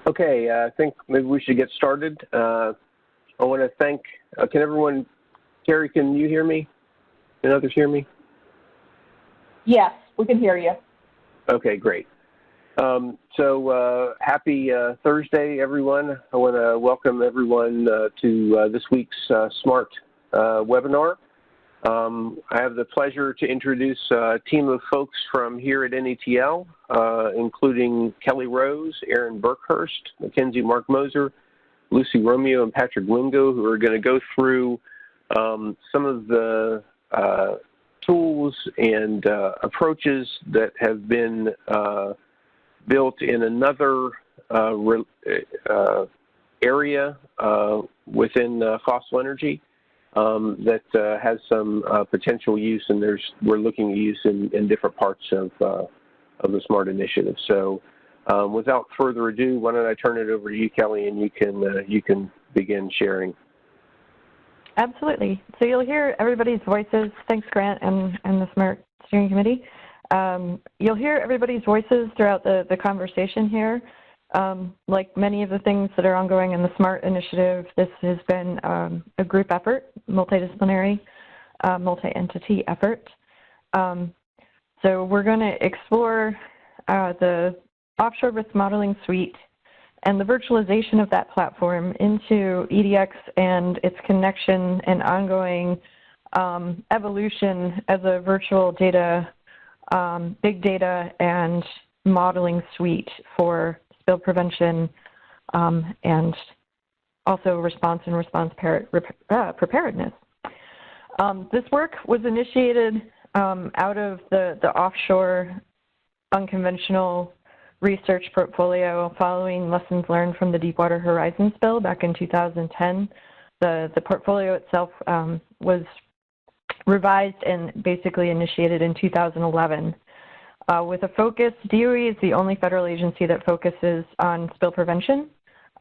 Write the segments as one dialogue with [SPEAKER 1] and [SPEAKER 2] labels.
[SPEAKER 1] Okay, I think maybe we should get started. I want to thank, can everyone, Terry, can you hear me? Can others hear me?
[SPEAKER 2] Yes, we can hear you.
[SPEAKER 1] Okay, great. Happy Thursday, everyone. I want to welcome everyone to this week's SMART webinar. I have the pleasure to introduce a team of folks from here at NETL, including Kelly Rose, Aaron Burkhurst, Mackenzie Mark Moser, Lucy Romeo, and Patrick Wingo, who are going to go through some of the tools and approaches that have been built in another area within fossil energy. That has some potential use, and we're looking at use in different parts of the SMART initiative. So, without further ado, why don't I turn it over to you, Kelly, and you can begin sharing.
[SPEAKER 3] Absolutely. So you'll hear everybody's voices. Thanks, Grant, and the SMART Steering Committee. You'll hear everybody's voices throughout the conversation here. Like many of the things that are ongoing in the SMART initiative, this has been a group effort, multidisciplinary, multi-entity effort. So we're going to explore the offshore risk modeling suite and the virtualization of that platform into EDX and its connection and ongoing evolution as a virtual data, big data, and modeling suite for spill prevention and also response and response preparedness. This work was initiated out of the offshore unconventional research portfolio following lessons learned from the Deepwater Horizon spill back in 2010. The portfolio itself was revised and basically initiated in 2011. With a focus, DOE is the only federal agency that focuses on spill prevention.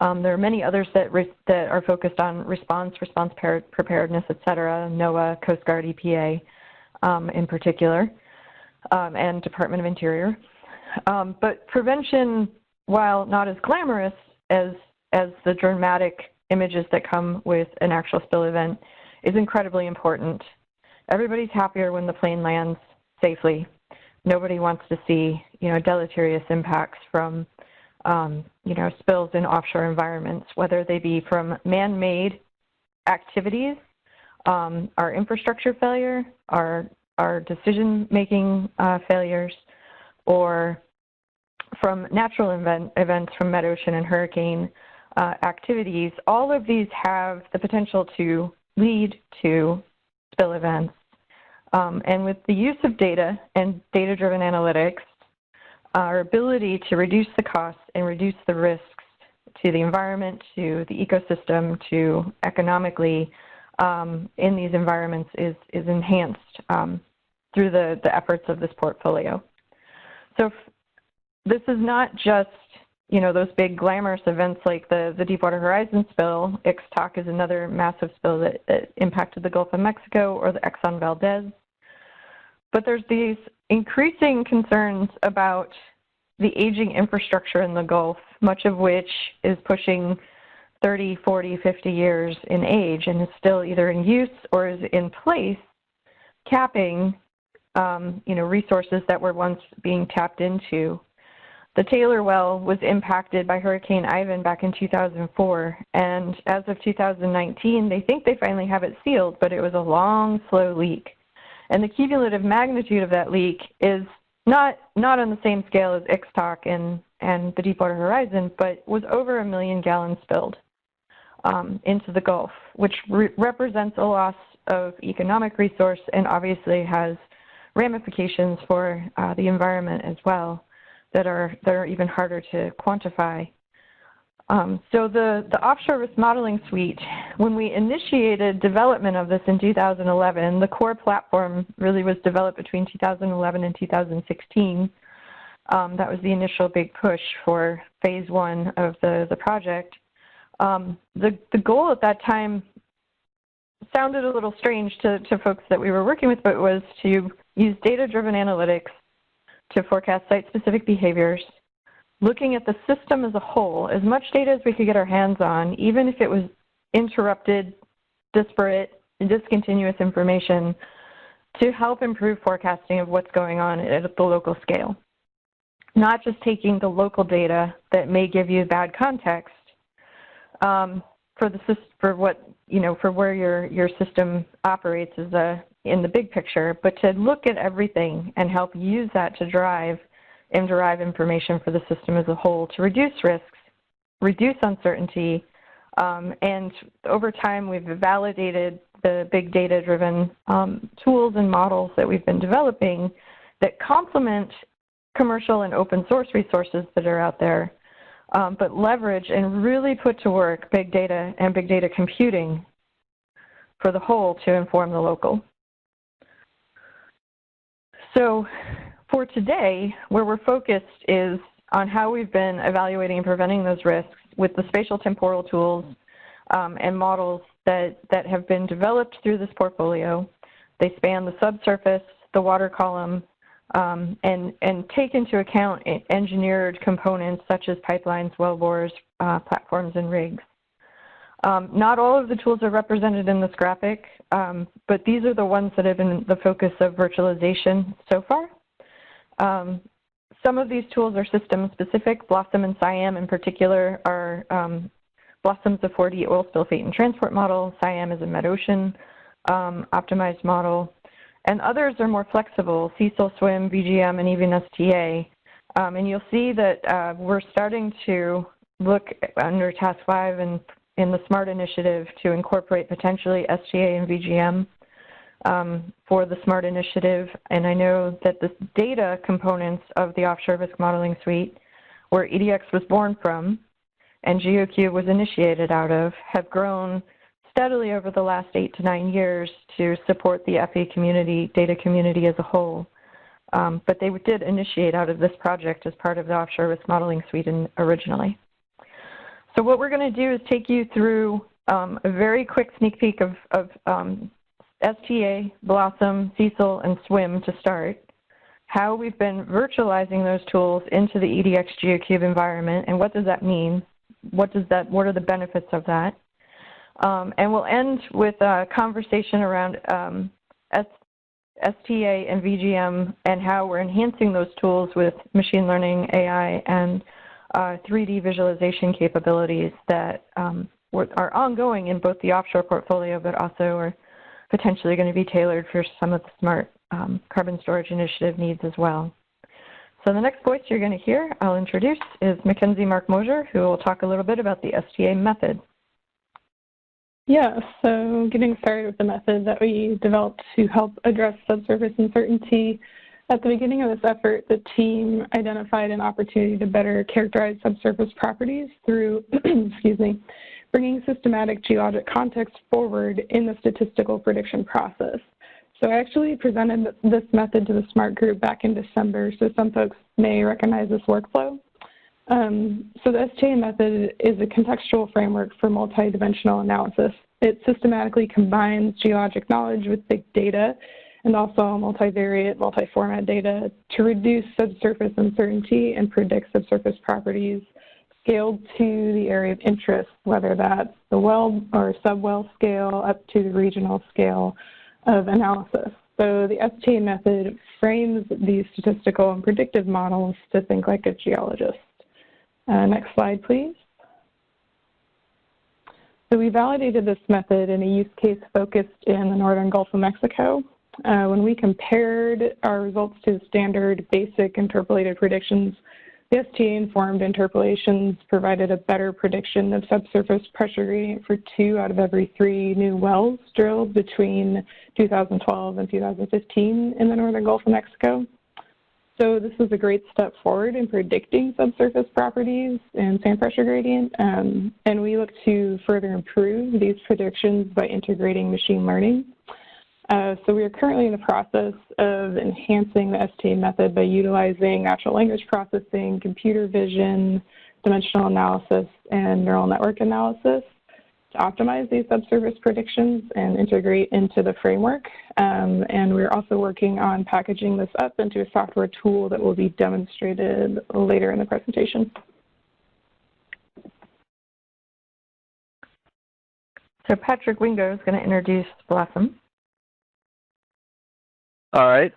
[SPEAKER 3] There are many others that are focused on response preparedness, et cetera, NOAA, Coast Guard, EPA in particular, and Department of Interior. But prevention, while not as glamorous as the dramatic images that come with an actual spill event, is incredibly important. Everybody's happier when the plane lands safely. Nobody wants to see, deleterious impacts from, spills in offshore environments, whether they be from man-made activities, our infrastructure failure, our decision-making failures, or from natural events from mid-ocean and hurricane activities. All of these have the potential to lead to spill events. And with the use of data and data-driven analytics, our ability to reduce the costs and reduce the risks to the environment, to the ecosystem, to economically in these environments is enhanced through the efforts of this portfolio. So this is not just, those big glamorous events like the Deepwater Horizon spill. Ixtoc is another massive spill that impacted the Gulf of Mexico, or the Exxon Valdez. But there's these increasing concerns about the aging infrastructure in the Gulf, much of which is pushing 30, 40, 50 years in age and is still either in use or is in place, capping resources that were once being tapped into. The Taylor well was impacted by Hurricane Ivan back in 2004, and as of 2019, they think they finally have it sealed, but it was a long, slow leak. And the cumulative magnitude of that leak is not on the same scale as Ixtoc and the Deepwater Horizon, but was over 1 million gallons spilled into the Gulf, which represents a loss of economic resource and obviously has ramifications for the environment as well that are even harder to quantify. So the offshore risk modeling suite, when we initiated development of this in 2011, the core platform really was developed between 2011 and 2016. That was the initial big push for phase 1 of the project. The goal at that time sounded a little strange to folks that we were working with, but it was to use data-driven analytics to forecast site-specific behaviors, looking at the system as a whole, as much data as we could get our hands on, even if it was interrupted, disparate, and discontinuous information, to help improve forecasting of what's going on at the local scale. Not just taking the local data that may give you bad context for where your system operates in the big picture, but to look at everything and help use that to drive and derive information for the system as a whole to reduce risks, reduce uncertainty, and over time we've validated the big data-driven tools and models that we've been developing that complement commercial and open source resources that are out there, but leverage and really put to work big data and big data computing for the whole to inform the local. So for today, where we're focused is on how we've been evaluating and preventing those risks with the spatial temporal tools and models that have been developed through this portfolio. They span the subsurface, the water column, and take into account engineered components such as pipelines, wellbores, platforms, and rigs. Not all of the tools are represented in this graphic, but these are the ones that have been the focus of virtualization so far. Some of these tools are system-specific. Blossom and SIAM in particular are Blossom's a 4D oil spill fate and transport model. SIAM is a metocean optimized model. And others are more flexible, CECIL, SWIM, VGM, and even STA. And you'll see that we're starting to look under Task 5 and in the SMART initiative to incorporate potentially STA and VGM for the SMART initiative. And I know that the data components of the offshore risk modeling suite, where EDX was born from and Geocube was initiated out of, have grown steadily over the last 8 to 9 years to support the FE community, data community as a whole. But they did initiate out of this project as part of the offshore risk modeling suite originally. So what we're going to do is take you through a very quick sneak peek of STA, Blossom, CECIL, and SWIM to start, how we've been virtualizing those tools into the EDX Geocube environment, and what does that mean? What are the benefits of that? And we'll end with a conversation around STA and VGM and how we're enhancing those tools with machine learning, AI, and 3D visualization capabilities that are ongoing in both the offshore portfolio, but also are potentially going to be tailored for some of the SMART carbon storage initiative needs as well. So the next voice you're going to hear, I'll introduce, is Mackenzie Mark Mosier, who will talk a little bit about the STA method.
[SPEAKER 4] Yeah, so getting started with the method that we developed to help address subsurface uncertainty. At the beginning of this effort, the team identified an opportunity to better characterize subsurface properties through, excuse me, bringing systematic geologic context forward in the statistical prediction process. So I actually presented this method to the SMART group back in December, so some folks may recognize this workflow. So the STA method is a contextual framework for multidimensional analysis. It systematically combines geologic knowledge with big data and also multivariate, multi-format data to reduce subsurface uncertainty and predict subsurface properties scaled to the area of interest, whether that's the well or sub-well scale up to the regional scale of analysis. So the STA method frames these statistical and predictive models to think like a geologist. Next slide, please. So we validated this method in a use case focused in the northern Gulf of Mexico. When we compared our results to standard basic interpolated predictions, the STA-informed interpolations provided a better prediction of subsurface pressure gradient for 2 out of every 3 new wells drilled between 2012 and 2015 in the northern Gulf of Mexico. So this was a great step forward in predicting subsurface properties and sand pressure gradient, and we look to further improve these predictions by integrating machine learning. So we are currently in the process of enhancing the STA method by utilizing natural language processing, computer vision, dimensional analysis, and neural network analysis optimize these subsurface predictions and integrate into the framework. And we're also working on packaging this up into a software tool that will be demonstrated later in the presentation.
[SPEAKER 3] So Patrick Wingo is going to introduce Blossom.
[SPEAKER 5] All right.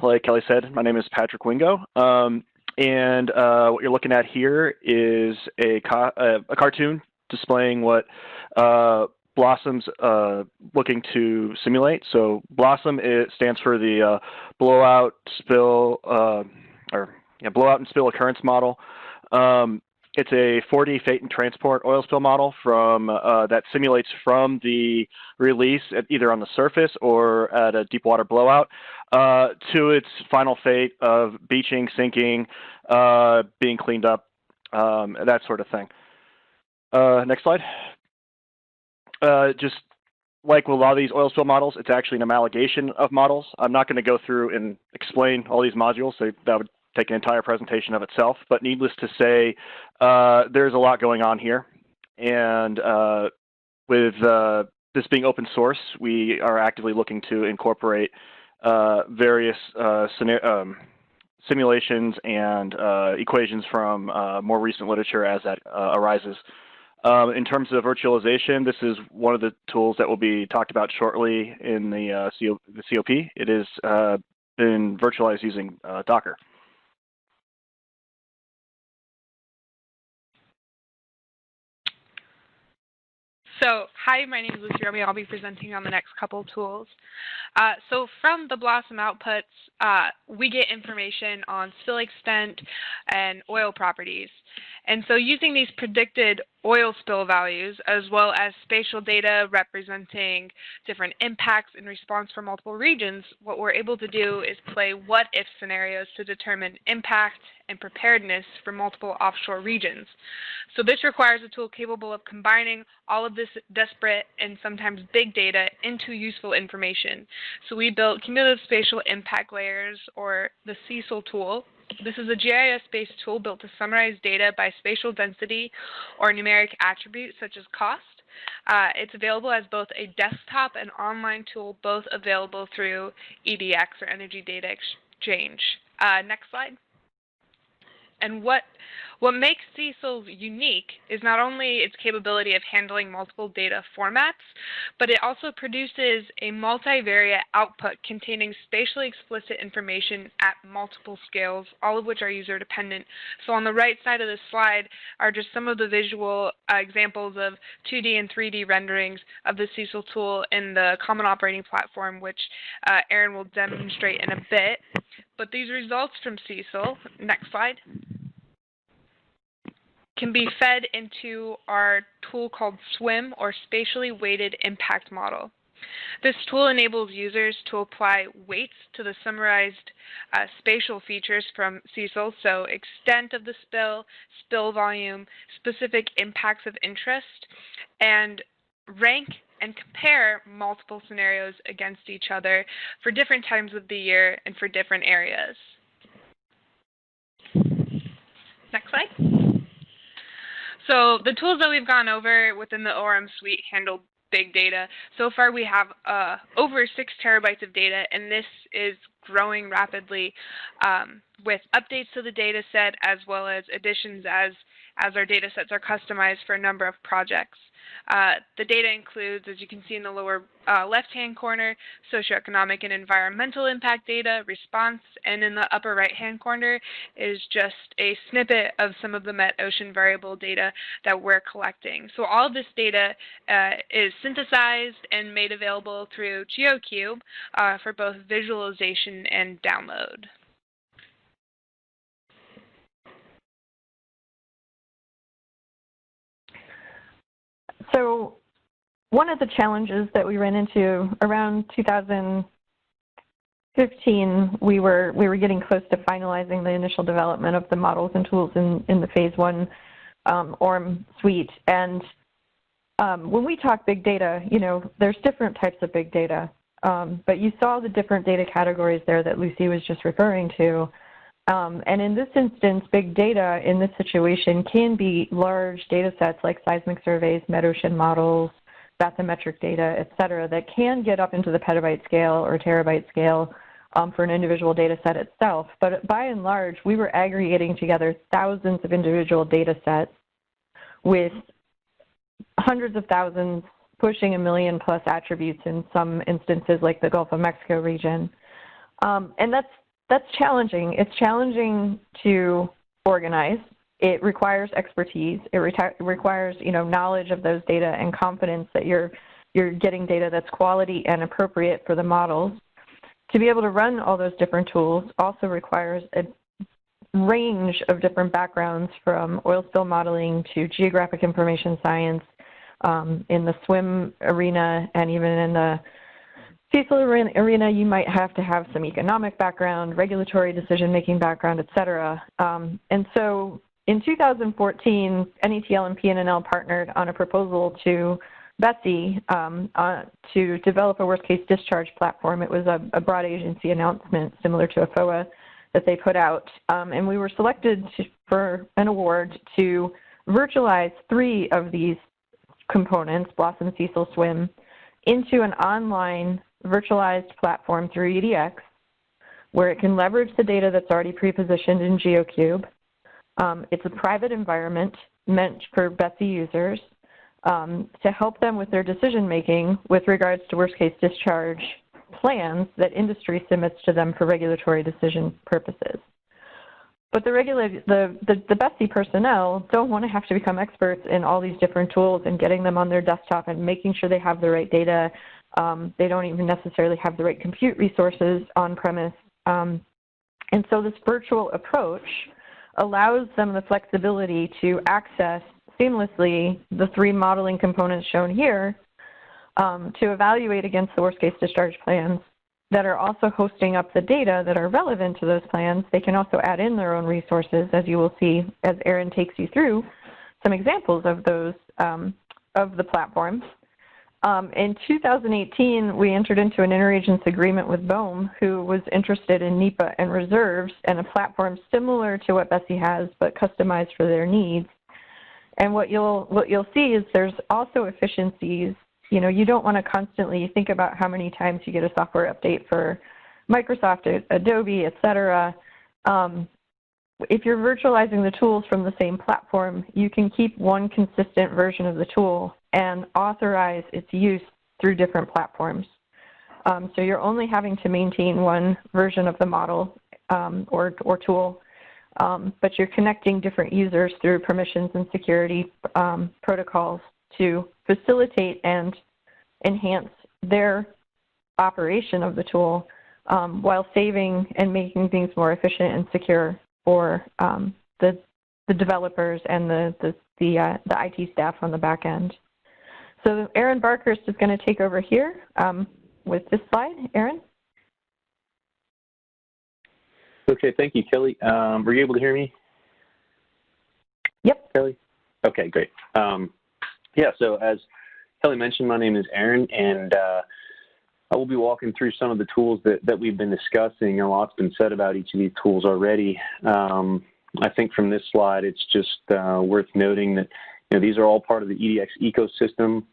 [SPEAKER 5] Like Kelly said, my name is Patrick Wingo. And what you're looking at here is a cartoon displaying what Blossom's looking to simulate. So Blossom, it stands for the blowout, spill, blowout and spill occurrence model. It's a 4D fate and transport oil spill model from that simulates from the release at either on the surface or at a deep water blowout to its final fate of beaching, sinking, being cleaned up, that sort of thing. Next slide. Just like with a lot of these oil spill models, it's actually an amalgamation of models. I'm not going to go through and explain all these modules, so that would take an entire presentation of itself, but needless to say, there's a lot going on here. And with this being open source, we are actively looking to incorporate various simulations and equations from more recent literature as that arises. In terms of virtualization, this is one of the tools that will be talked about shortly in the COP. It has been virtualized using Docker.
[SPEAKER 6] So, hi, my name is Lucy Romy. I'll be presenting on the next couple tools. So from the Blossom outputs, we get information on spill extent and oil properties. And so using these predicted oil spill values, as well as spatial data representing different impacts in response for multiple regions, what we're able to do is play what-if scenarios to determine impact and preparedness for multiple offshore regions. So this requires a tool capable of combining all of this disparate and sometimes big data into useful information. So we built cumulative spatial impact layers, or the CECIL tool. This is a GIS-based tool built to summarize data by spatial density or numeric attributes such as cost. It's available as both a desktop and online tool, both available through EDX, or Energy Data Exchange. Next slide. And what makes CECIL unique is not only its capability of handling multiple data formats, but it also produces a multivariate output containing spatially explicit information at multiple scales, all of which are user dependent. So on the right side of this slide are just some of the visual examples of 2D and 3D renderings of the CECIL tool in the Common Operating Platform, which Aaron will demonstrate in a bit. But these results from CECIL, next slide, can be fed into our tool called SWIM, or Spatially Weighted Impact Model. This tool enables users to apply weights to the summarized spatial features from CECIL, so extent of the spill, spill volume, specific impacts of interest, and rank and compare multiple scenarios against each other for different times of the year and for different areas. Next slide. So the tools that we've gone over within the ORM suite handle big data. So far we have over 6 terabytes of data, and this is growing rapidly with updates to the data set as well as additions as our data sets are customized for a number of projects. The data includes, as you can see in the lower left-hand corner, socioeconomic and environmental impact data, response, and in the upper right-hand corner is just a snippet of some of the Met Ocean variable data that we're collecting. So all of this data is synthesized and made available through Geocube for both visualization and download.
[SPEAKER 3] So one of the challenges that we ran into around 2015, we were getting close to finalizing the initial development of the models and tools in the phase 1 ORM suite. And when we talk big data, you know, there's different types of big data. But you saw the different data categories there that Lucy was just referring to. And in this instance, big data in this situation can be large data sets like seismic surveys, metocean models, bathymetric data, et cetera, that can get up into the petabyte scale or terabyte scale for an individual data set itself. But by and large, we were aggregating together thousands of individual data sets with hundreds of thousands, pushing 1 million plus attributes in some instances like the Gulf of Mexico region. And that's challenging. It's challenging to organize. It requires expertise. It requires, knowledge of those data and confidence that you're getting data that's quality and appropriate for the models. To be able to run all those different tools also requires a range of different backgrounds, from oil spill modeling to geographic information science, in the swim arena and even in the CECIL arena, you might have to have some economic background, regulatory decision-making background, et cetera. And so in 2014, NETL and PNNL partnered on a proposal to BSEE to develop a worst-case discharge platform. It was a broad agency announcement similar to a FOA that they put out. And we were selected for an award to virtualize 3 of these components, Blossom, CECIL, Swim, into an online virtualized platform through EDX, where it can leverage the data that's already pre-positioned in Geocube. It's a private environment meant for BSEE users to help them with their decision-making with regards to worst-case discharge plans that industry submits to them for regulatory decision purposes. But the BSEE personnel don't want to have to become experts in all these different tools and getting them on their desktop and making sure they have the right data. They don't even necessarily have the right compute resources on premise. And so this virtual approach allows them the flexibility to access seamlessly the 3 modeling components shown here to evaluate against the worst case discharge plans that are also hosting up the data that are relevant to those plans. They can also add in their own resources, as you will see as Aaron takes you through some examples of those, of the platforms. In 2018, we entered into an interagency agreement with BOEM, who was interested in NEPA and reserves and a platform similar to what BSEE has, but customized for their needs. And what you'll see is there's also efficiencies. You don't want to constantly think about how many times you get a software update for Microsoft, Adobe, et cetera. If you're virtualizing the tools from the same platform, you can keep one consistent version of the tool and authorize its use through different platforms. So you're only having to maintain one version of the model or tool, but you're connecting different users through permissions and security protocols to facilitate and enhance their operation of the tool while saving and making things more efficient and secure for the developers and the IT staff on the back end. So Aaron Barkhurst is going to take over here with this slide. Aaron?
[SPEAKER 7] Okay, thank you, Kelly. Were you able to hear me?
[SPEAKER 3] Yep.
[SPEAKER 7] Kelly? Okay, great. Yeah, so as Kelly mentioned, my name is Aaron, and I will be walking through some of the tools that we've been discussing. A lot's been said about each of these tools already. I think from this slide, it's just worth noting that these are all part of the EDX ecosystem.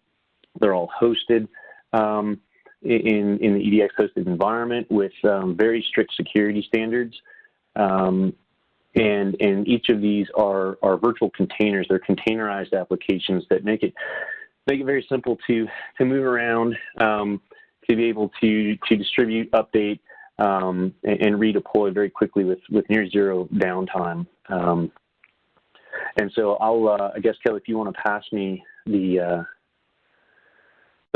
[SPEAKER 7] They're all hosted in the EDX hosted environment with very strict security standards. And each of these are virtual containers. They're containerized applications that make it very simple to move around, to be able to distribute, update, and redeploy very quickly with near zero downtime. And so I guess, Kelly, if you want to pass me the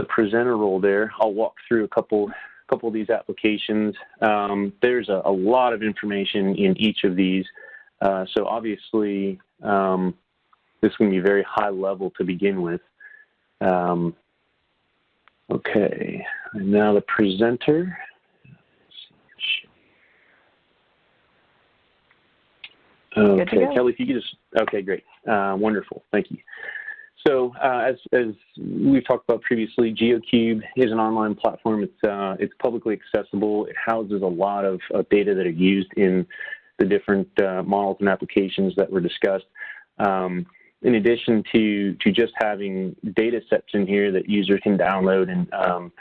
[SPEAKER 7] presenter role there, I'll walk through a couple of these applications. There's a lot of information in each of these. So obviously, this is going to be very high level to begin with. Okay, and now the presenter. Okay, Kelly, if you could just, okay, great. Wonderful, thank you. So as we've talked about previously, Geocube is an online platform. It's publicly accessible. It houses a lot of data that are used in the different models and applications that were discussed. In addition to just having data sets in here that users can download and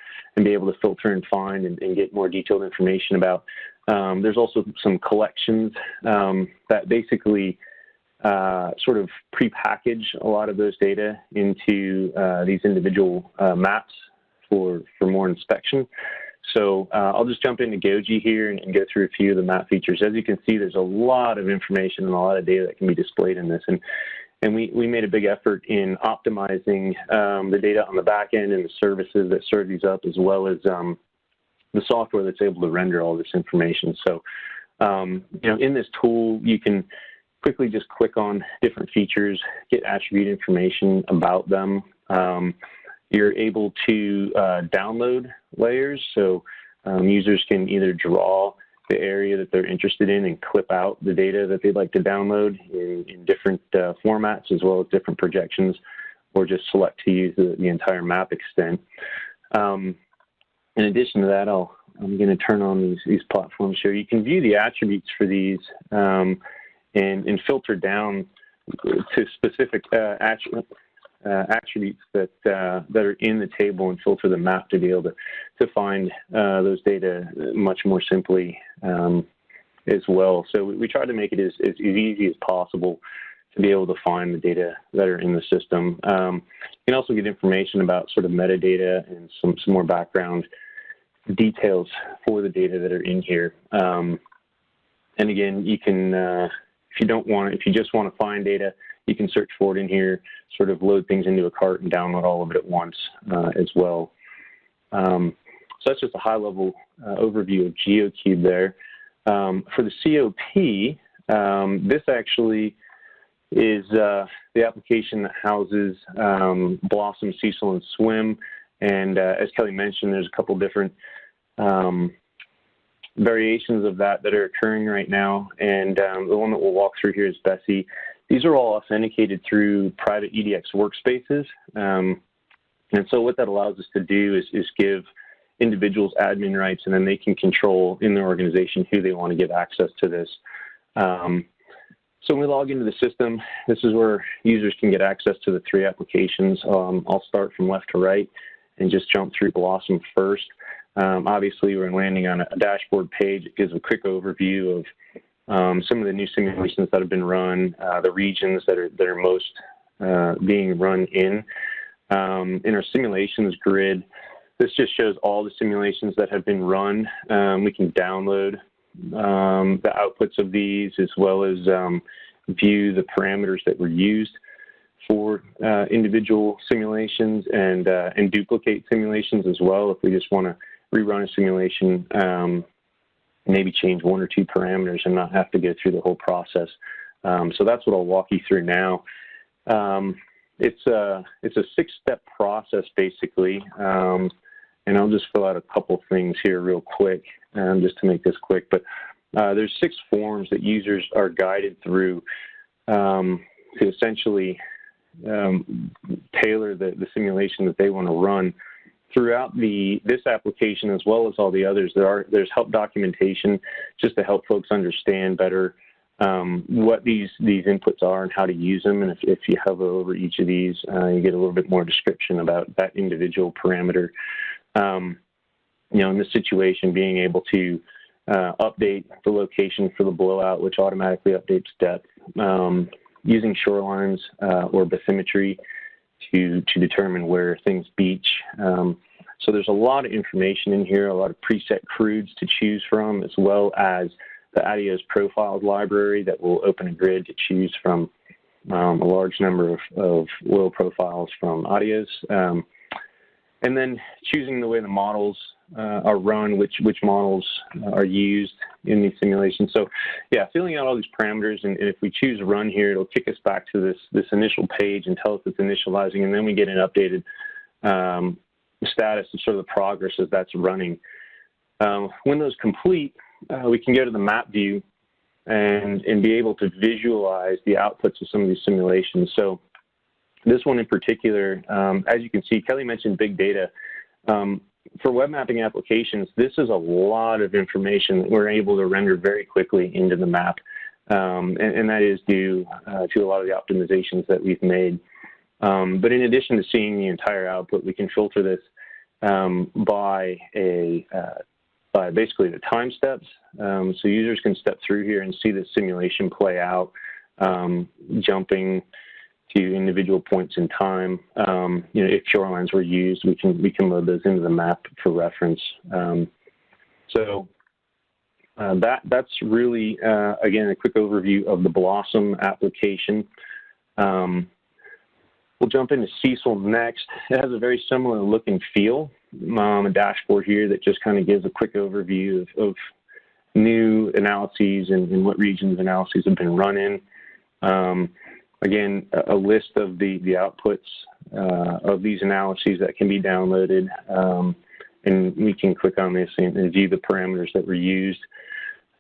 [SPEAKER 7] be able to filter and find and get more detailed information about, there's also some collections that basically sort of prepackage a lot of those data into these individual maps for more inspection. So I'll just jump into Geocube here and go through a few of the map features. As you can see, there's a lot of information and a lot of data that can be displayed in this. And we made a big effort in optimizing the data on the back end and the services that serve these up, as well as the software that's able to render all this information. So, you know, in this tool, you can quickly just click on different features, get attribute information about them. You're able to download layers, so users can either draw the area that they're interested in and clip out the data that they'd like to download in different formats, as well as different projections, or just select to use the entire map extent. In addition to that, I'm going to turn on these platforms here. You can view the attributes for these and filter down to specific attributes that are in the table and filter the map to be able to find those data much more simply as well. So we try to make it as easy as possible to be able to find the data that are in the system. You can also get information about sort of metadata and some more background details for the data that are in here. And again, you can, if you just want to find data, you can search for it in here, sort of load things into a cart and download all of it at once as well. So that's just a high-level overview of Geocube there. For the COP, this actually is the application that houses Blossom, CECIL, and SWIM. And as Kelly mentioned, there's a couple different variations of that are occurring right now. And the one that we'll walk through here is Bessie. These are all authenticated through private EDX workspaces. And so what that allows us to do is give individuals admin rights, and then they can control in their organization who they want to give access to this. So when we log into the system, this is where users can get access to the 3 applications. I'll start from left to right and just jump through Blossom first. Obviously, we're landing on a dashboard page. It gives a quick overview of some of the new simulations that have been run, the regions that are most being run in. In our simulations grid, this just shows all the simulations that have been run. We can download the outputs of these, as well as view the parameters that were used for individual simulations and duplicate simulations as well. If we just want to rerun a simulation, maybe change 1 or 2 parameters and not have to go through the whole process. So that's what I'll walk you through now. It's a 6-step process basically, and I'll just fill out a couple things here real quick just to make this quick. But there's 6 forms that users are guided through to essentially tailor the simulation that they want to run. Throughout this application, as well as all the others, there's help documentation just to help folks understand better what these inputs are and how to use them. And if you hover over each of these, you get a little bit more description about that individual parameter. You know, in this situation, being able to update the location for the blowout, which automatically updates depth, using shorelines or bathymetry to determine where things beach. So there's a lot of information in here, a lot of preset crudes to choose from, as well as the ADIOS profiles library that will open a grid to choose from a large number of oil profiles from ADIOS. And then choosing the way the models are run, which models are used in these simulations. So yeah, filling out all these parameters, and if we choose run here, it'll kick us back to this initial page and tell us it's initializing, and then we get an updated status of sort of the progress as that's running. When those complete, we can go to the map view and be able to visualize the outputs of some of these simulations. So this one in particular, as you can see, Kelly mentioned big data. for web mapping applications, this is a lot of information that we're able to render very quickly into the map. And that is due to a lot of the optimizations that we've made. But in addition to seeing the entire output, we can filter this by basically the time steps. So users can step through here and see the simulation play out, jumping to individual points in time. You know, if shorelines were used, we can load those into the map for reference. That's really, again, a quick overview of the Blossom application. We'll jump into CECIL next. It has a very similar look and feel. A dashboard here that just kind of gives a quick overview of new analyses and what regions analyses have been run in. Again, a list of the outputs of these analyses that can be downloaded. And we can click on this and view the parameters that were used.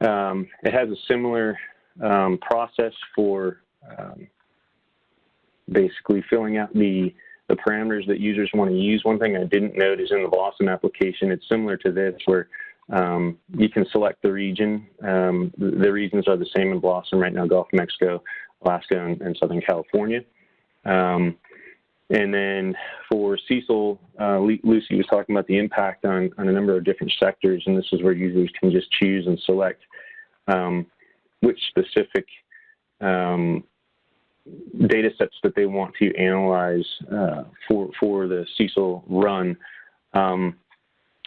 [SPEAKER 7] It has a similar process for basically filling out the parameters that users want to use. One thing I didn't note is in the Blossom application, it's similar to this where you can select the region. The regions are the same in Blossom right now: Gulf of Mexico, Alaska, and Southern California. And then for CECIL, Lucy was talking about the impact on a number of different sectors, and this is where users can just choose and select which specific data sets that they want to analyze for the CECIL run.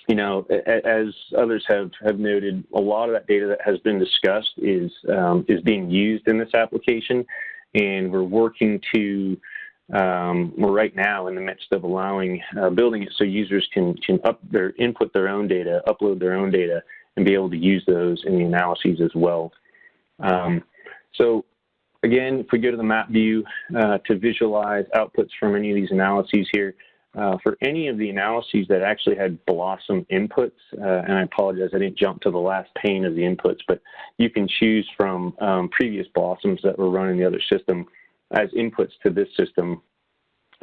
[SPEAKER 7] You know, as others have noted, a lot of that data that has been discussed is being used in this application, and we're working to we're right now in the midst of allowing building it so users can input their own data, upload their own data, and be able to use those in the analyses as well. So again, if we go to the map view to visualize outputs from any of these analyses here, for any of the analyses that actually had Blossom inputs, and I apologize, I didn't jump to the last pane of the inputs, but you can choose from previous Blossoms that were run in the other system as inputs to this system.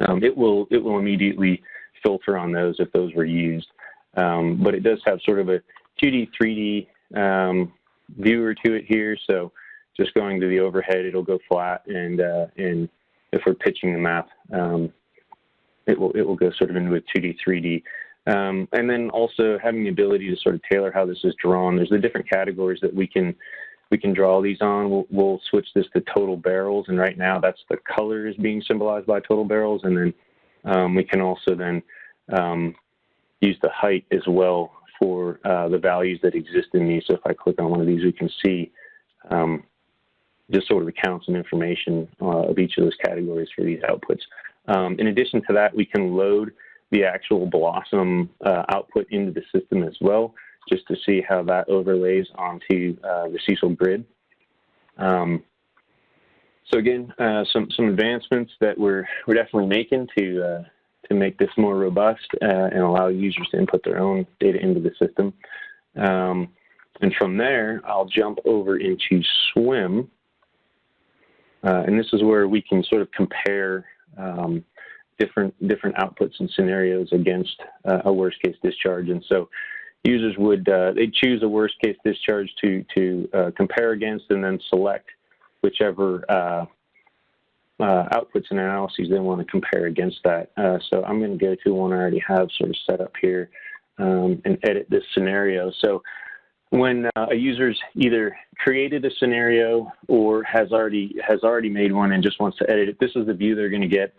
[SPEAKER 7] It will immediately filter on those if those were used. But it does have sort of a 2D, 3D viewer to it here. So just going to the overhead, it'll go flat, and if we're pitching the map, it will go sort of into a 2D, 3D. And then also having the ability to sort of tailor how this is drawn. There's the different categories that we can draw these on. We'll switch this to total barrels, and right now that's the color is being symbolized by total barrels, and then we can also then use the height as well for the values that exist in these. So if I click on one of these, we can see just sort of accounts and information of each of those categories for these outputs. In addition to that, we can load the actual Blossom output into the system as well, just to see how that overlays onto the CECIL grid. So again, some advancements that we're definitely making to make this more robust and allow users to input their own data into the system. And from there, I'll jump over into SWIM. And this is where we can sort of compare different outputs and scenarios against a worst case discharge. And so users would they'd choose a worst case discharge to compare against, and then select whichever outputs and analyses they want to compare against that. So I'm going to go to one I already have sort of set up here and edit this scenario. So when a user's either created a scenario or has already made one and just wants to edit it, this is the view they're going to get.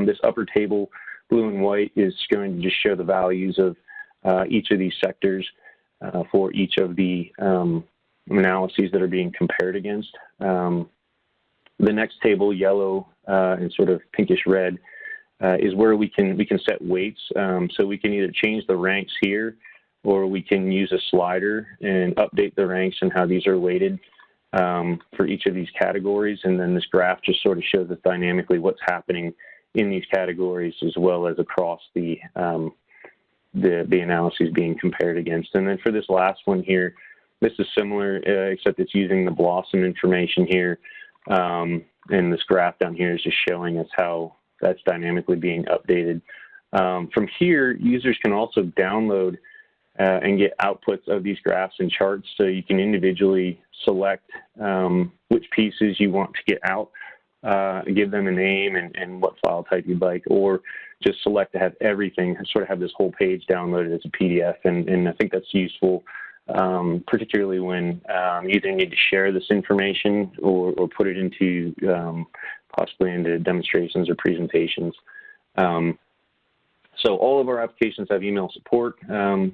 [SPEAKER 7] This upper table, blue and white, is going to just show the values of each of these sectors for each of the analyses that are being compared against. The next table, yellow and sort of pinkish red, is where we can set weights. So we can either change the ranks here, or we can use a slider and update the ranks and how these are weighted for each of these categories. And then this graph just sort of shows us dynamically what's happening in these categories as well as across the analyses being compared against. And then for this last one here, this is similar, except it's using the Blossom information here. And this graph down here is just showing us how that's dynamically being updated From here, users can also download and get outputs of these graphs and charts, so you can individually select which pieces you want to get out, give them a name and what file type you'd like, or just select to have everything, sort of have this whole page downloaded as a PDF. And I think that's useful, particularly when you either need to share this information or put it into possibly into demonstrations or presentations. So all of our applications have email support,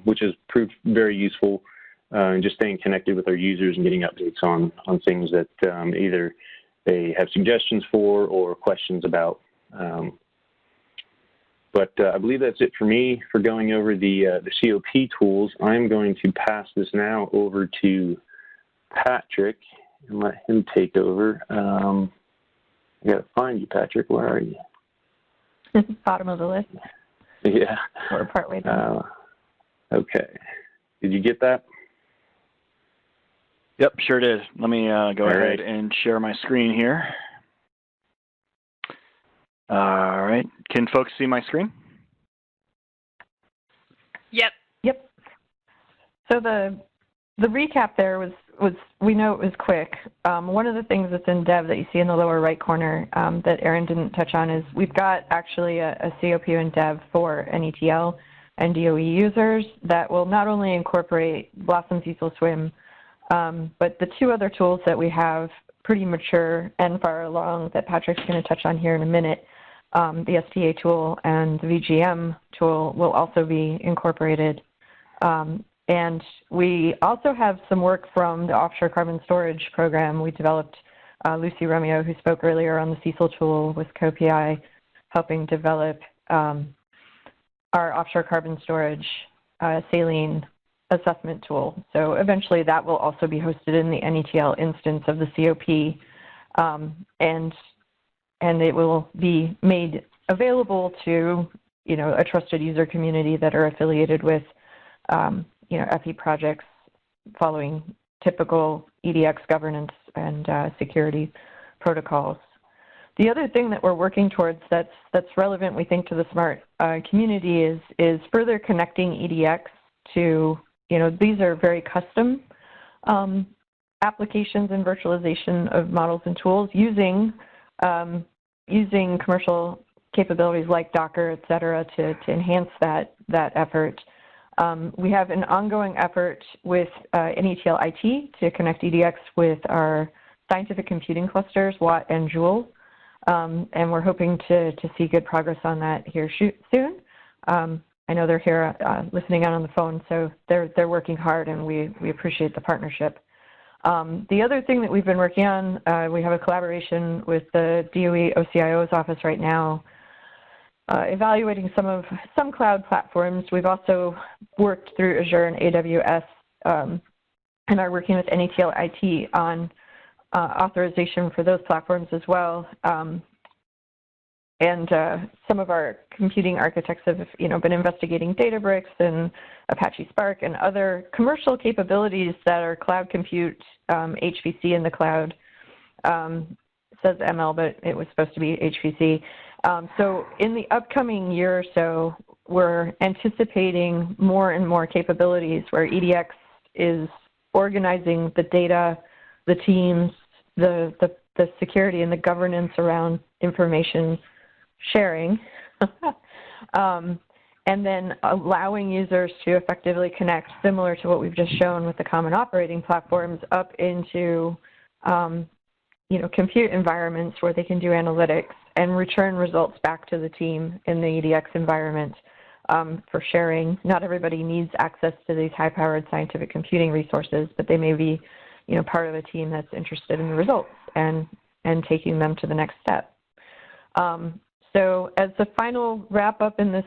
[SPEAKER 7] which has proved very useful in just staying connected with our users and getting updates on things that either they have suggestions for or questions about. But I believe that's it for me for going over the COP tools. I'm going to pass this now over to Patrick and let him take over. I gotta find you, Patrick. Where are you?
[SPEAKER 3] Bottom of the list.
[SPEAKER 7] Yeah.
[SPEAKER 3] We're partway done.
[SPEAKER 7] Okay. Did you get that?
[SPEAKER 5] Yep, sure did. Let me go ahead and share my screen here. All right. Can folks see my screen?
[SPEAKER 6] Yep.
[SPEAKER 3] Yep. So the recap there was we know it was quick. One of the things that's in Dev that you see in the lower right corner that Aaron didn't touch on is we've got actually a COP in Dev for NETL and DOE users that will not only incorporate Blossom, CECIL, SWIM, but the two other tools that we have pretty mature and far along that Patrick's going to touch on here in a minute, the STA tool and the VGM tool will also be incorporated. And we also have some work from the offshore carbon storage program. We developed Lucy Romeo, who spoke earlier on the CECIL tool with COPI, helping develop our offshore carbon storage saline assessment tool. So eventually that will also be hosted in the NETL instance of the COP, and it will be made available to, you know, a trusted user community that are affiliated with, you know, FE projects following typical EDX governance and security protocols. The other thing that we're working towards that's relevant, we think, to the SMART community is further connecting EDX to, you know, these are very custom applications and virtualization of models and tools using commercial capabilities like Docker, et cetera, to enhance that effort. We have an ongoing effort with NETL IT to connect EDX with our scientific computing clusters, Watt and Joule, and we're hoping to see good progress on that here soon. I know they're here listening out on the phone, so they're working hard, and we appreciate the partnership. The other thing that we've been working on, we have a collaboration with the DOE OCIO's office right now, evaluating some cloud platforms. We've also worked through Azure and AWS and are working with NETL IT on authorization for those platforms as well. And some of our computing architects have, you know, been investigating Databricks and Apache Spark and other commercial capabilities that are cloud compute, HPC in the cloud. It says ML, but it was supposed to be HPC. So in the upcoming year or so, we're anticipating more and more capabilities where EDX is organizing the data, the teams, the security and the governance around information sharing, and then allowing users to effectively connect, similar to what we've just shown with the common operating platforms, up into you know, compute environments where they can do analytics and return results back to the team in the EDX environment for sharing. Not everybody needs access to these high-powered scientific computing resources, but they may be, you know, part of a team that's interested in the results and taking them to the next step. So as the final wrap up in this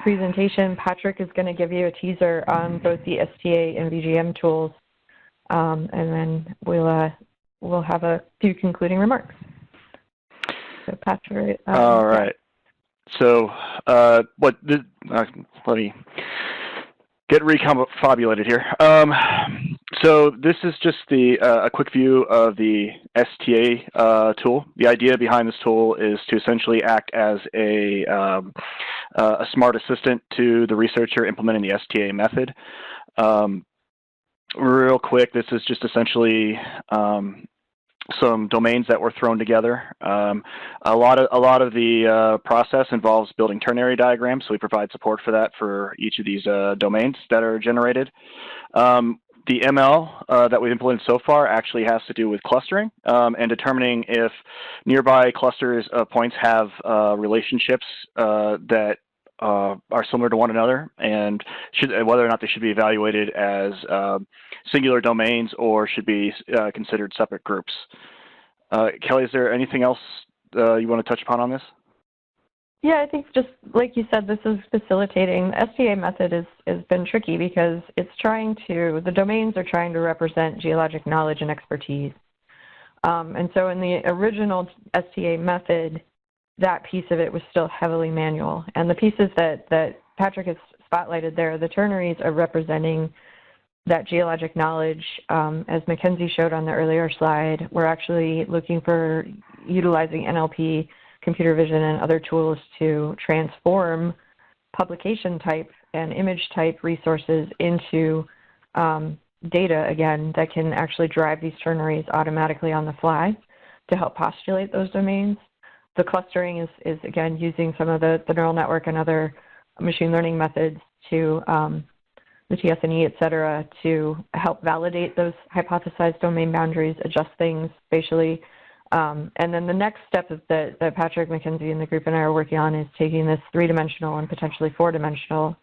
[SPEAKER 3] presentation, Patrick is going to give you a teaser on both the STA and VGM tools, and then we'll have a few concluding remarks. So Patrick.
[SPEAKER 5] All right. So let me get reconfabulated here. So this is just a quick view of the STA tool. The idea behind this tool is to essentially act as a a smart assistant to the researcher implementing the STA method. Real quick, this is just essentially some domains that were thrown together. A lot of the process involves building ternary diagrams, so we provide support for that for each of these domains that are generated. The ML that we've implemented so far actually has to do with clustering and determining if nearby clusters of points have relationships that are similar to one another, and whether or not they should be evaluated as singular domains or should be considered separate groups. Kelly, is there anything else you want to touch upon on this?
[SPEAKER 3] Yeah, I think just like you said, this is facilitating. The STA method has been tricky because the domains are trying to represent geologic knowledge and expertise. And so in the original STA method, that piece of it was still heavily manual. And the pieces that Patrick has spotlighted there, the ternaries are representing that geologic knowledge. As Mackenzie showed on the earlier slide, we're actually looking for utilizing NLP, computer vision, and other tools to transform publication type and image type resources into data, again, that can actually drive these ternaries automatically on the fly to help postulate those domains. The clustering is again, using some of the neural network and other machine learning methods to the TSNE, et cetera, to help validate those hypothesized domain boundaries, adjust things spatially. And then the next step that Patrick, Mackenzie, and the group and I are working on is taking this 3-dimensional and potentially 4-dimensional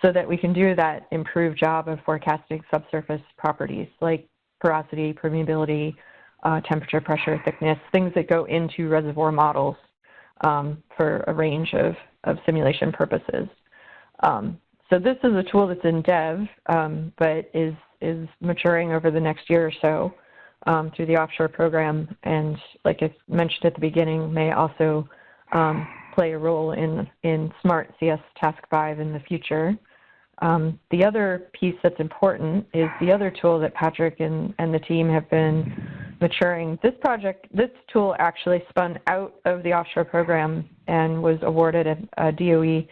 [SPEAKER 3] so that we can do that improved job of forecasting subsurface properties like porosity, permeability, temperature, pressure, thickness, things that go into reservoir models for a range of simulation purposes. So this is a tool that's in dev, but is maturing over the next year or so through the offshore program, and like I mentioned at the beginning, may also play a role in SMART CS Task 5 in the future. The other piece that's important is the other tool that Patrick and the team have been maturing. This tool actually spun out of the offshore program and was awarded a DOE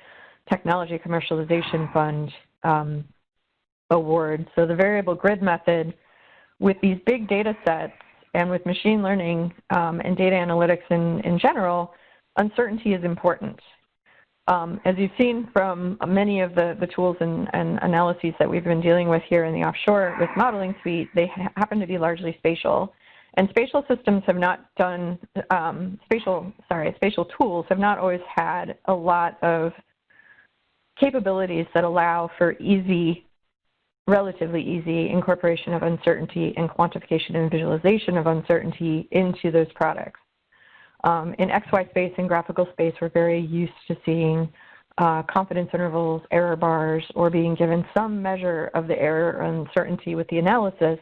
[SPEAKER 3] Technology Commercialization Fund award. So the variable grid method, with these big data sets and with machine learning and data analytics in general, uncertainty is important. As you've seen from many of the tools and analyses that we've been dealing with here in the offshore with Modeling Suite, they happen to be largely spatial. And spatial systems have not done, spatial tools have not always had a lot of capabilities that allow for relatively easy incorporation of uncertainty and quantification and visualization of uncertainty into those products. In XY space and graphical space, we're very used to seeing confidence intervals, error bars, or being given some measure of the error or uncertainty with the analysis.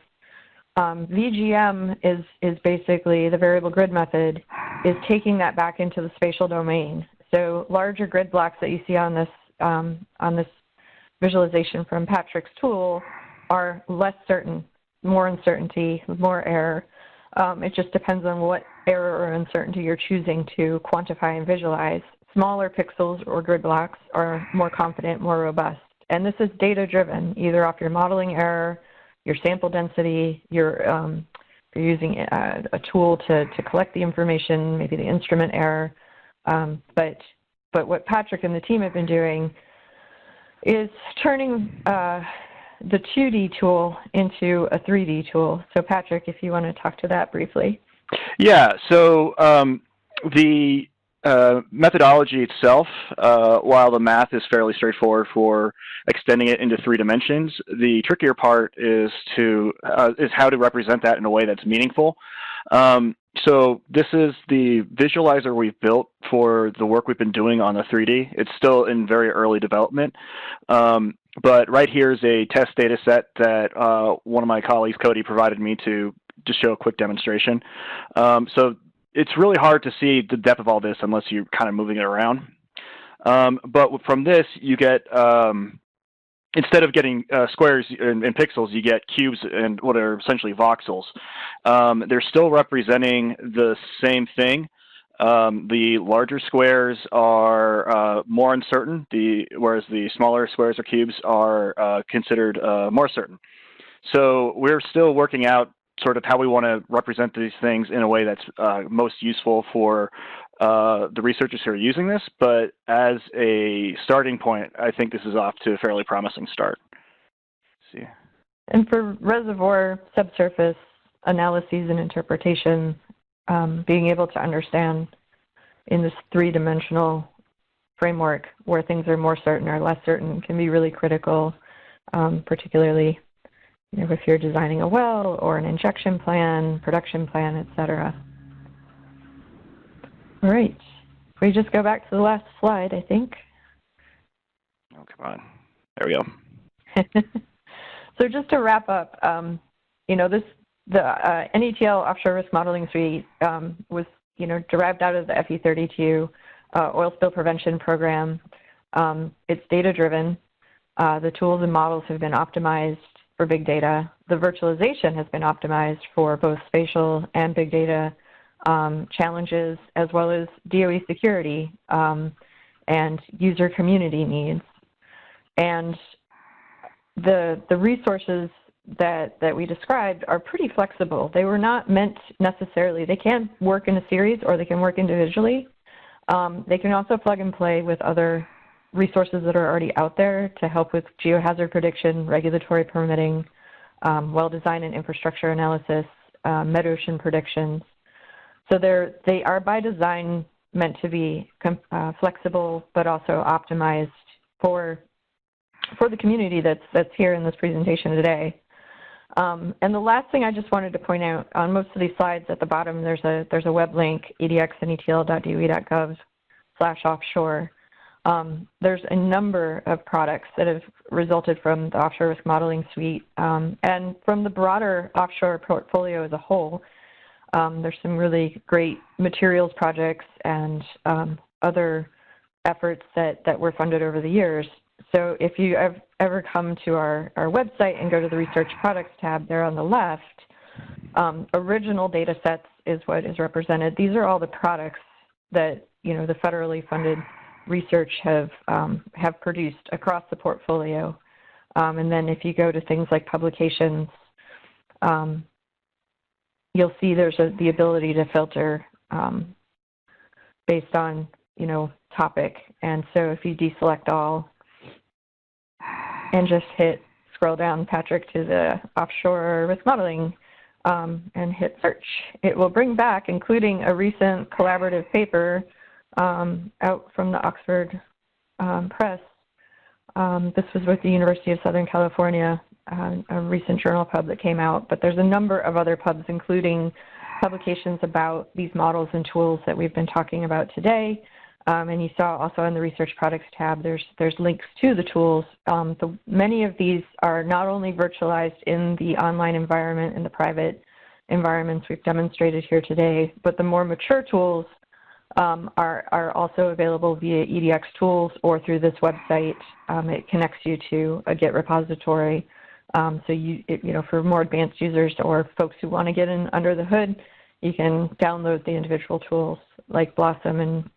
[SPEAKER 3] VGM is basically, the variable grid method is taking that back into the spatial domain. So larger grid blocks that you see on this visualization from Patrick's tool are less certain, more uncertainty, more error. It just depends on what error or uncertainty you're choosing to quantify and visualize. Smaller pixels or grid blocks are more confident, more robust. And this is data-driven, either off your modeling error, your sample density, you're using a tool to collect the information, maybe the instrument error. But what Patrick and the team have been doing is turning the 2D tool into a 3D tool. So Patrick, if you want to talk to that briefly.
[SPEAKER 5] Yeah, so the methodology itself, while the math is fairly straightforward for extending it into 3 dimensions, the trickier part is how to represent that in a way that's meaningful. So this is the visualizer we've built for the work we've been doing on the 3D. It's still in very early development. But right here is a test data set that one of my colleagues, Cody, provided me to just show a quick demonstration. So it's really hard to see the depth of all this unless you're kind of moving it around. But from this, you get, instead of getting squares and pixels, you get cubes and what are essentially voxels. They're still representing the same thing, The larger squares are more uncertain, whereas the smaller squares or cubes are considered more certain. So we're still working out sort of how we want to represent these things in a way that's most useful for the researchers who are using this. But as a starting point, I think this is off to a fairly promising start. Let's see.
[SPEAKER 3] And for reservoir subsurface analyses and interpretation, being able to understand in this three-dimensional framework where things are more certain or less certain can be really critical, particularly if you're designing a well or an injection plan, production plan, et cetera. All right. If we just go back to the last slide, I think.
[SPEAKER 5] Oh, come on. There we go.
[SPEAKER 3] So just to wrap up, the NETL Offshore Risk Modeling Suite was, derived out of the FE32 oil spill prevention program. It's data-driven. The tools and models have been optimized for big data. The virtualization has been optimized for both spatial and big data challenges, as well as DOE security and user community needs. And the resources that we described are pretty flexible. They were not meant necessarily, they can work in a series or they can work individually. They can also plug and play with other resources that are already out there to help with geohazard prediction, regulatory permitting, well design and infrastructure analysis, mid-ocean predictions. So they are by design meant to be flexible, but also optimized for the community that's here in this presentation today. And the last thing I just wanted to point out, on most of these slides at the bottom, there's a web link, edx.netl.doe.gov/offshore. There's a number of products that have resulted from the Offshore Risk Modeling Suite and from the broader offshore portfolio as a whole. There's some really great materials projects and other efforts that were funded over the years. So if you have ever come to our website and go to the Research Products tab there on the left, original data sets is what is represented. These are all the products that the federally funded research have produced across the portfolio. And then if you go to things like publications, you'll see there's the ability to filter based on topic. And so if you deselect all and just scroll down, Patrick, to the offshore risk modeling and hit search, it will bring back, including a recent collaborative paper out from the Oxford Press. This was with the University of Southern California, a recent journal pub that came out, but there's a number of other pubs, including publications about these models and tools that we've been talking about today. And you saw also in the Research Products tab, there's links to the tools. Many of these are not only virtualized in the online environment and the private environments we've demonstrated here today, but the more mature tools are also available via EDX tools or through this website. It connects you to a Git repository. So for more advanced users or folks who want to get in under the hood, you can download the individual tools like Blossom and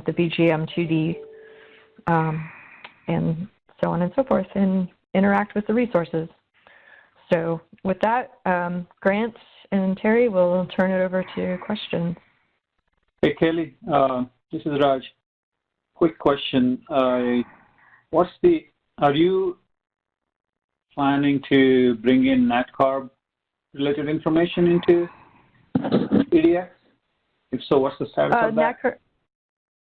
[SPEAKER 3] the BGM 2D, and so on and so forth, and interact with the resources. So with that, Grant and Terry, will turn it over to questions.
[SPEAKER 8] Hey, Kelly, this is Raj. Quick question. Are you planning to bring in NatCarb related information into EDX? If so, what's the status of that?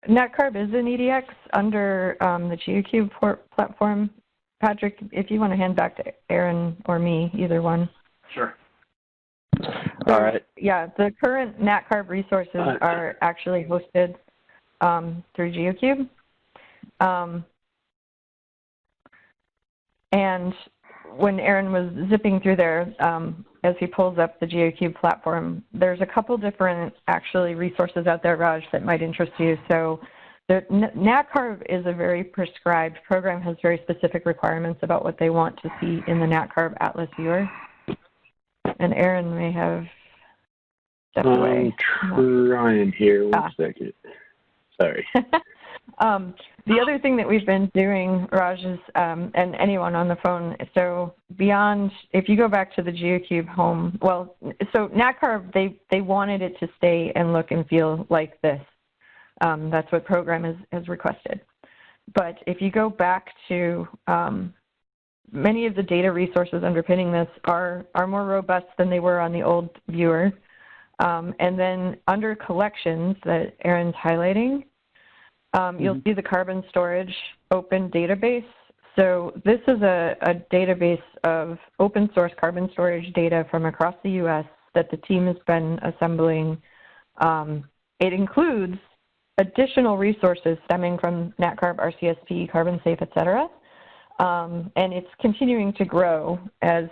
[SPEAKER 3] NatCarb is in EDX under the Geocube platform. Patrick, if you want to hand back to Aaron or me, either one.
[SPEAKER 5] Sure. All right.
[SPEAKER 3] Yeah, the current NatCarb resources are actually hosted through Geocube. And when Aaron was zipping through there, as he pulls up the Geocube platform, there's a couple different actually resources out there, Raj, that might interest you. So the NatCarb is a very prescribed program, has very specific requirements about what they want to see in the NatCarb Atlas viewer. And Aaron may have stepped away.
[SPEAKER 7] I'm trying here. One second. Sorry.
[SPEAKER 3] The other thing that we've been doing, Raj, is, and anyone on the phone, so beyond, if you go back to the Geocube home, well, so NatCarb, they wanted it to stay and look and feel like this. That's what program has requested. But if you go back to many of the data resources underpinning this are more robust than they were on the old viewer. And then under collections that Aaron's highlighting, you'll see the carbon storage open database. So this is a database of open source carbon storage data from across the U.S. that the team has been assembling. It includes additional resources stemming from NatCarb, RCSP, Carbon Safe, et cetera. And it's continuing to grow as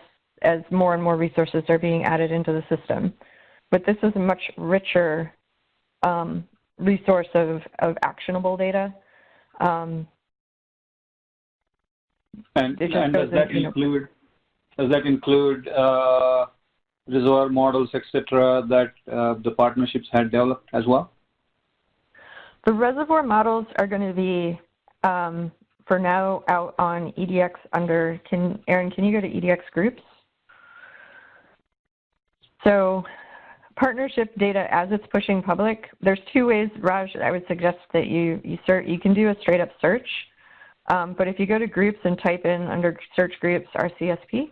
[SPEAKER 3] more and more resources are being added into the system. But this is a much richer resource of actionable data.
[SPEAKER 8] And does that include reservoir models, etc., that the partnerships had developed as well?
[SPEAKER 3] The reservoir models are going to be, for now, out on EDX under, Aaron, can you go to EDX groups? So partnership data, as it's pushing public, there's two ways, Raj, I would suggest that you can do a straight up search. But if you go to groups and type in under search groups RCSP,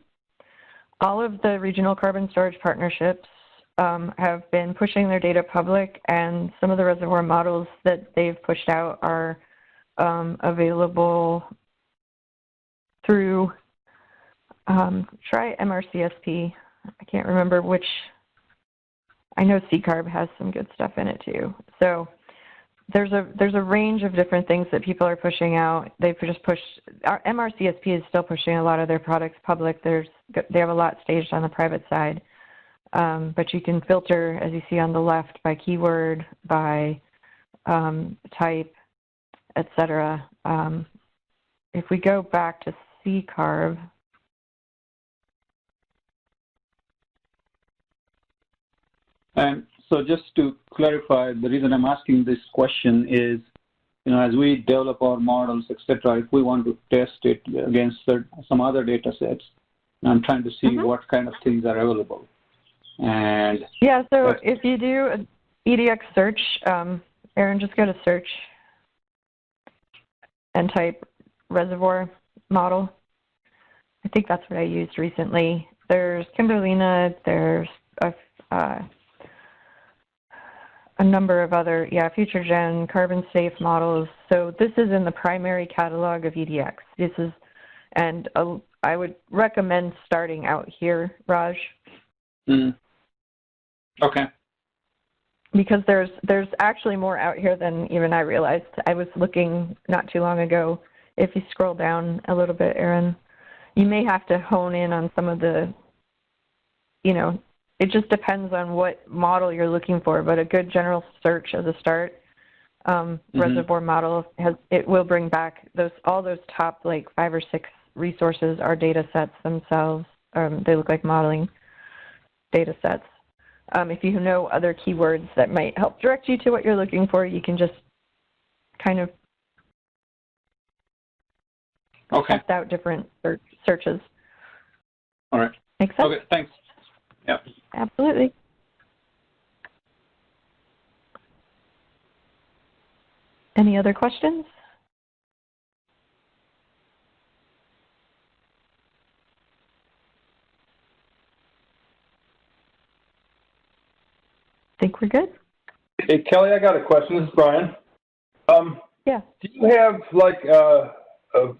[SPEAKER 3] all of the regional carbon storage partnerships have been pushing their data public, and some of the reservoir models that they've pushed out are available through, try MRCSP. I can't remember which. I know CCarb has some good stuff in it too. So there's a range of different things that people are pushing out. They've just pushed, our MRCSP is still pushing a lot of their products public. They have a lot staged on the private side. But you can filter, as you see on the left, by keyword, by type, etc. If we go back to CCarb,
[SPEAKER 8] and so just to clarify, the reason I'm asking this question is, as we develop our models, etc., if we want to test it against some other data sets, I'm trying to see what kind of things are available. And
[SPEAKER 3] yeah, so if you do an EDX search, Aaron, just go to search and type reservoir model. I think that's what I used recently. There's Kimberlina, there's a number of other, future gen, carbon safe models. So this is in the primary catalog of EDX. This is, and I would recommend starting out here, Raj.
[SPEAKER 8] Okay.
[SPEAKER 3] Because there's actually more out here than even I realized. I was looking not too long ago. If you scroll down a little bit, Aaron, you may have to hone in on some of the, it just depends on what model you're looking for, but a good general search as a start, reservoir model, it will bring back all those top like 5 or 6 resources are data sets themselves. They look like modeling data sets. If you know other keywords that might help direct you to what you're looking for, you can just kind of test out different searches.
[SPEAKER 8] All right.
[SPEAKER 3] Makes sense?
[SPEAKER 8] Okay, thanks. Yeah.
[SPEAKER 3] Absolutely. Any other questions? Think we're good?
[SPEAKER 9] Hey, Kelly, I got a question. This is Brian.
[SPEAKER 3] Yeah.
[SPEAKER 9] Do you have like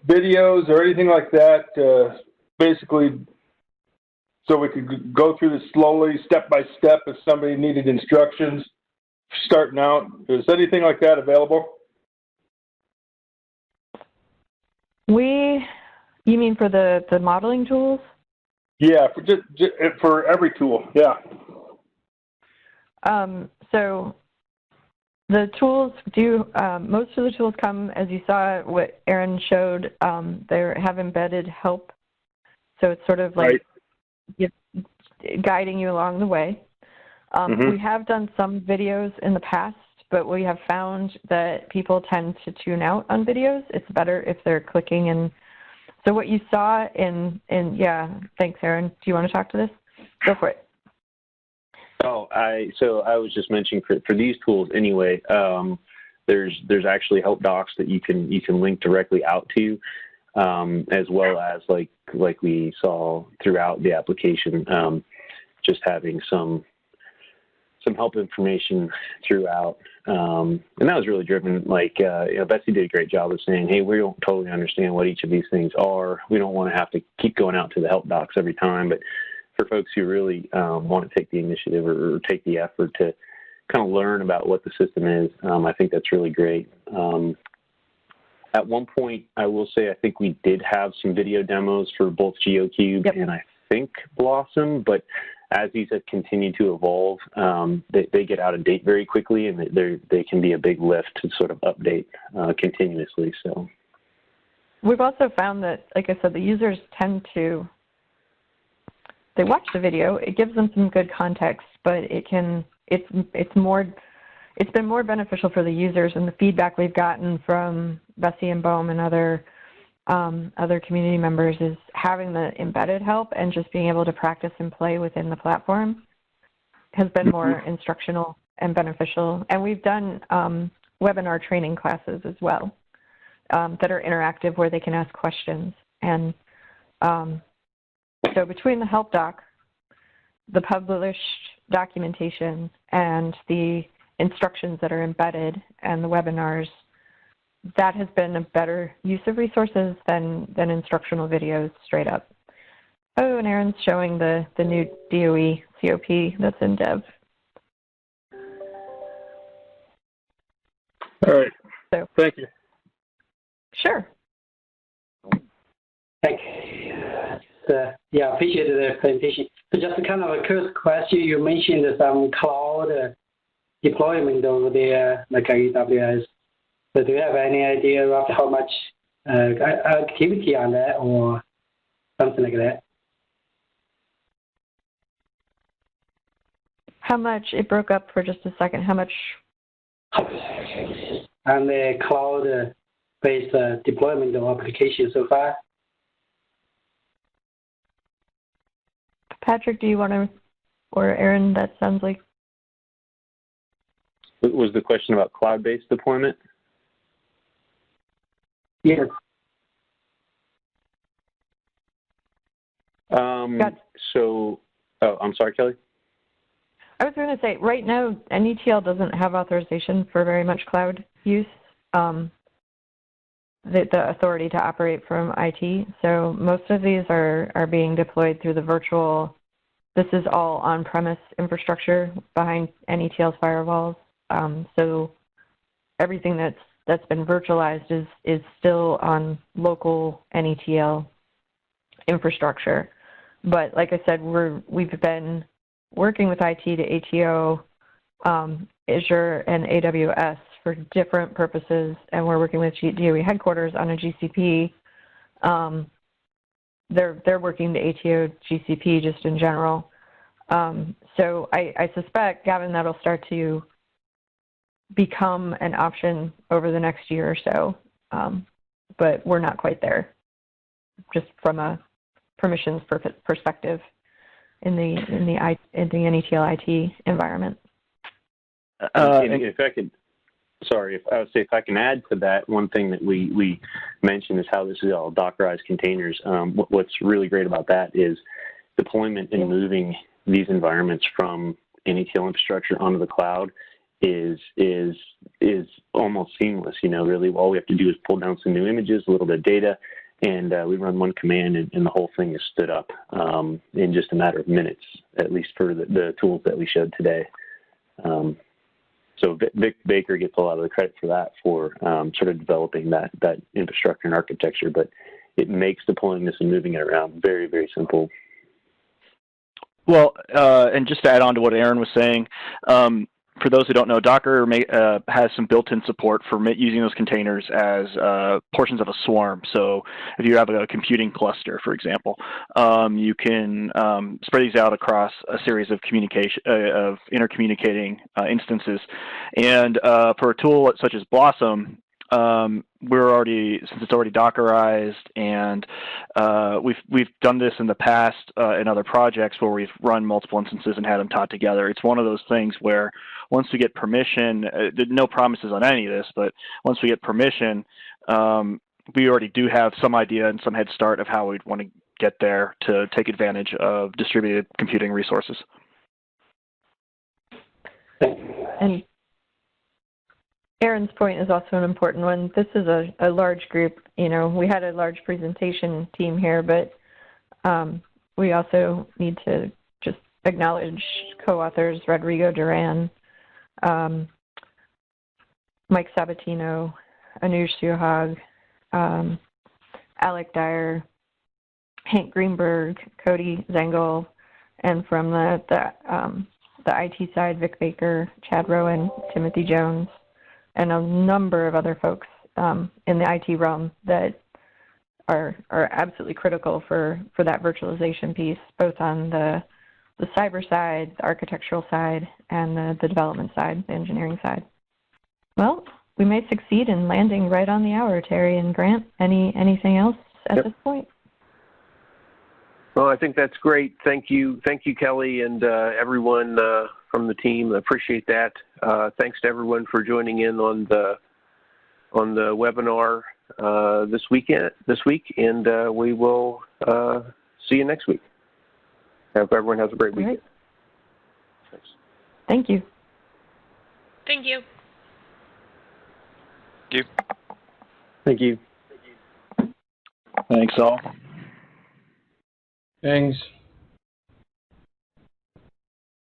[SPEAKER 9] videos or anything like that, basically, so we could go through this slowly, step by step, if somebody needed instructions starting out? Is anything like that available?
[SPEAKER 3] You mean for the modeling tools?
[SPEAKER 9] Yeah, for every tool. Yeah.
[SPEAKER 3] So the tools most of the tools come, as you saw what Aaron showed, they have embedded help. So it's sort of like guiding you along the way. We have done some videos in the past, but we have found that people tend to tune out on videos. It's better if they're clicking. And so what you saw yeah, thanks, Aaron. Do you want to talk to this? Go for it.
[SPEAKER 7] Oh, so I was just mentioning for these tools anyway. There's actually help docs that you can link directly out to, as well as like we saw throughout the application, just having some help information throughout, and that was really driven. Like Betsy did a great job of saying, hey, we don't totally understand what each of these things are. We don't want to have to keep going out to the help docs every time, but for folks who really want to take the initiative or take the effort to kind of learn about what the system is, I think that's really great. At one point, I will say I think we did have some video demos for both Geocube and I think Blossom, but as these have continued to evolve, they get out of date very quickly, and they can be a big lift to sort of update continuously. So
[SPEAKER 3] we've also found that, like I said, the users tend to, they watch the video, it gives them some good context, but it's been more beneficial for the users, and the feedback we've gotten from Bessie and Bohm and other community members is having the embedded help and just being able to practice and play within the platform has been more instructional and beneficial. And we've done webinar training classes as well that are interactive where they can ask questions. And so between the help doc, the published documentation, and the instructions that are embedded and the webinars, that has been a better use of resources than instructional videos straight up. Oh, and Aaron's showing the new DOE COP that's in dev.
[SPEAKER 9] All right.
[SPEAKER 3] So,
[SPEAKER 9] thank you.
[SPEAKER 3] Sure.
[SPEAKER 10] Thank you. Yeah, appreciate the presentation. So just kind of a quick question. You mentioned some cloud deployment over there, like AWS. So do you have any idea of how much activity on that or something like that?
[SPEAKER 3] How much? It broke up for just a second. How much?
[SPEAKER 10] On the cloud-based deployment of applications so far?
[SPEAKER 3] Patrick, do you want to, or Aaron, that sounds like.
[SPEAKER 7] Was the question about cloud-based deployment?
[SPEAKER 10] Yeah.
[SPEAKER 7] So, I'm sorry, Kelly?
[SPEAKER 3] I was going to say, right now, NETL doesn't have authorization for very much cloud use, the authority to operate from IT. So most of these are being deployed through the virtual, this is all on-premise infrastructure behind NETL's firewalls. So everything that's been virtualized is still on local NETL infrastructure. But like I said, we've been working with IT to ATO, Azure, and AWS for different purposes, and we're working with DOE headquarters on a GCP. They're working to ATO GCP just in general. So I suspect, Gavin, that'll start to become an option over the next year or so, but we're not quite there, just from a permissions perspective in the NETL IT environment.
[SPEAKER 7] If I could, sorry, if I can add to that, one thing that we mentioned is how this is all Dockerized containers. What's really great about that is deployment and moving these environments from NETL infrastructure onto the cloud is almost seamless. You know, really all we have to do is pull down some new images, a little bit of data, and we run one command, and the whole thing is stood up in just a matter of minutes, at least for the tools that we showed today. So Vic Baker gets a lot of the credit for that, for sort of developing that infrastructure and architecture, but it makes deploying this and moving it around very, very simple.
[SPEAKER 5] Well, and just to add on to what Aaron was saying, for those who don't know, Docker has some built-in support for using those containers as portions of a swarm. So if you have a computing cluster, for example, you can spread these out across a series of intercommunicating instances. And for a tool such as Blossom, since it's already Dockerized, and we've done this in the past in other projects where we've run multiple instances and had them taught together. It's one of those things where once we get permission, no promises on any of this, but once we get permission, we already do have some idea and some head start of how we'd want to get there to take advantage of distributed computing resources.
[SPEAKER 3] And Aaron's point is also an important one. This is a large group. You know, we had a large presentation team here, but we also need to just acknowledge co-authors Rodrigo Duran, Mike Sabatino, Anuj Suhag, Alec Dyer, Hank Greenberg, Cody Zengel, and from the IT side, Vic Baker, Chad Rowan, Timothy Jones, and a number of other folks in the IT realm that are absolutely critical for that virtualization piece, both on the cyber side, the architectural side, and the development side, the engineering side. Well, we may succeed in landing right on the hour, Terry and Grant. Anything else at this point?
[SPEAKER 1] Well, I think that's great. Thank you, Kelly, and everyone from the team. I appreciate that. Thanks to everyone for joining in on the webinar this week, and we will see you next week. Hope everyone has a great weekend.
[SPEAKER 3] Right. Thank you.
[SPEAKER 6] Thank you.
[SPEAKER 5] Thank you.
[SPEAKER 7] Thank you.
[SPEAKER 5] Thanks all.
[SPEAKER 9] Thanks.